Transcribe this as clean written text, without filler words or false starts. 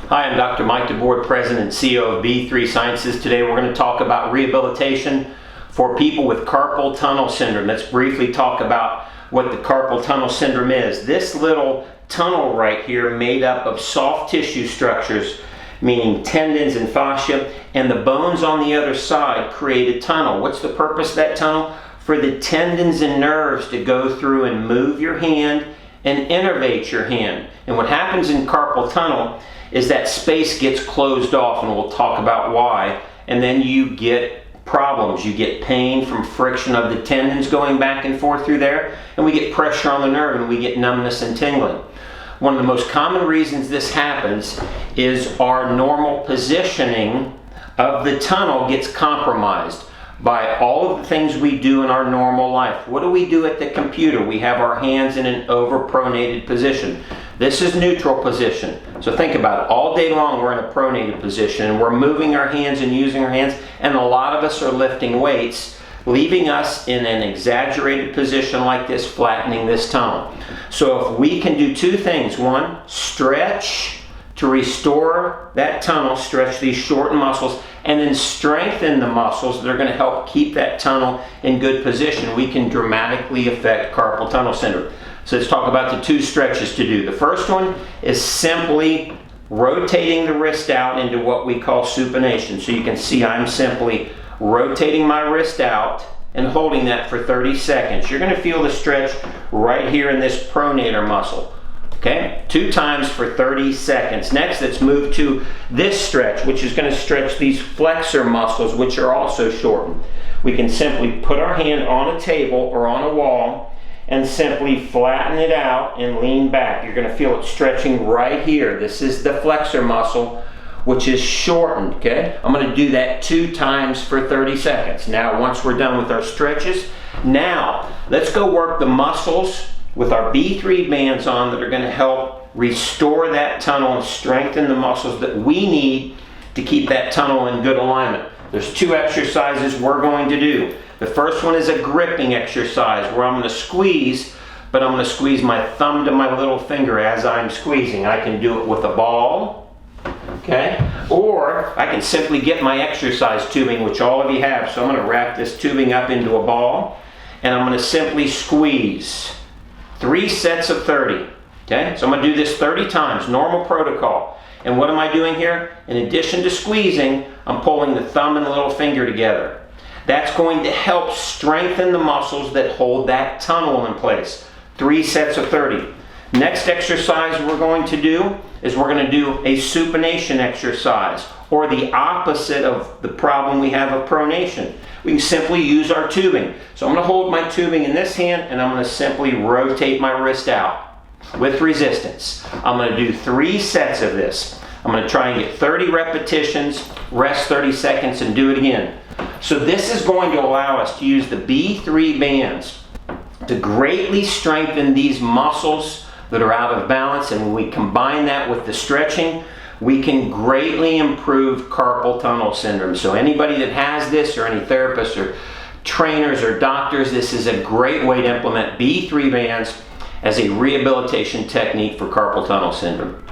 Hi, I'm Dr. Mike DeBoer, President and CEO of B3 Sciences. Today we're going to talk about rehabilitation for people with carpal tunnel syndrome. Let's briefly talk about what the carpal tunnel syndrome is. This little tunnel right here made up of soft tissue structures, meaning tendons and fascia, and the bones on the other side create a tunnel. What's the purpose of that tunnel? For the tendons and nerves to go through and move your hand and innervate your hand. And what happens in carpal tunnel is that space gets closed off, and we'll talk about why, and then you get problems. You get pain from friction of the tendons going back and forth through there, and we get pressure on the nerve, and we get numbness and tingling. One of the most common reasons this happens is our normal positioning of the tunnel gets compromised by all of the things we do in our normal life. What do we do at the computer? We have our hands in an overpronated position. This is neutral position. So think about it. All day long we're in a pronated position and we're moving our hands and using our hands, and a lot of us are lifting weights, leaving us in an exaggerated position like this, flattening this tunnel. So if we can do two things. One, stretch to restore that tunnel, stretch these shortened muscles, and then strengthen the muscles that are going to help keep that tunnel in good position, we can dramatically affect carpal tunnel syndrome. So let's talk about the two stretches to do. The first one is simply rotating the wrist out into what we call supination. So you can see I'm simply rotating my wrist out and holding that for 30 seconds. You're going to feel the stretch right here in this pronator muscle. Okay, 2 times for 30 seconds. Next, let's move to this stretch, which is going to stretch these flexor muscles, which are also shortened. We can simply put our hand on a table or on a wall and simply flatten it out and lean back. You're going to feel it stretching right here. This is the flexor muscle, which is shortened. Okay, I'm going to do that 2 times for 30 seconds. Now, once we're done with our stretches, now let's go work the muscles with our B3 bands on that are going to help restore that tunnel and strengthen the muscles that we need to keep that tunnel in good alignment. There's 2 exercises we're going to do. The first one is a gripping exercise where I'm going to squeeze, but I'm going to squeeze my thumb to my little finger as I'm squeezing. I can do it with a ball, okay? Or I can simply get my exercise tubing, which all of you have. So I'm going to wrap this tubing up into a ball, and I'm going to simply squeeze. 3 sets of 30. Okay, so I'm going to do this 30 times, normal protocol. And what am I doing here? In addition to squeezing, I'm pulling the thumb and the little finger together. That's going to help strengthen the muscles that hold that tunnel in place. 3 sets of 30. Next exercise we're going to do is we're going to do a supination exercise, or the opposite of the problem we have of pronation. We can simply use our tubing. So I'm going to hold my tubing in this hand and I'm going to simply rotate my wrist out with resistance. I'm going to do 3 sets of this. I'm going to try and get 30 repetitions, rest 30 seconds, and do it again. So this is going to allow us to use the B3 bands to greatly strengthen these muscles that are out of balance, and when we combine that with the stretching, we can greatly improve carpal tunnel syndrome. So anybody that has this, or any therapists or trainers or doctors, this is a great way to implement B3 bands as a rehabilitation technique for carpal tunnel syndrome.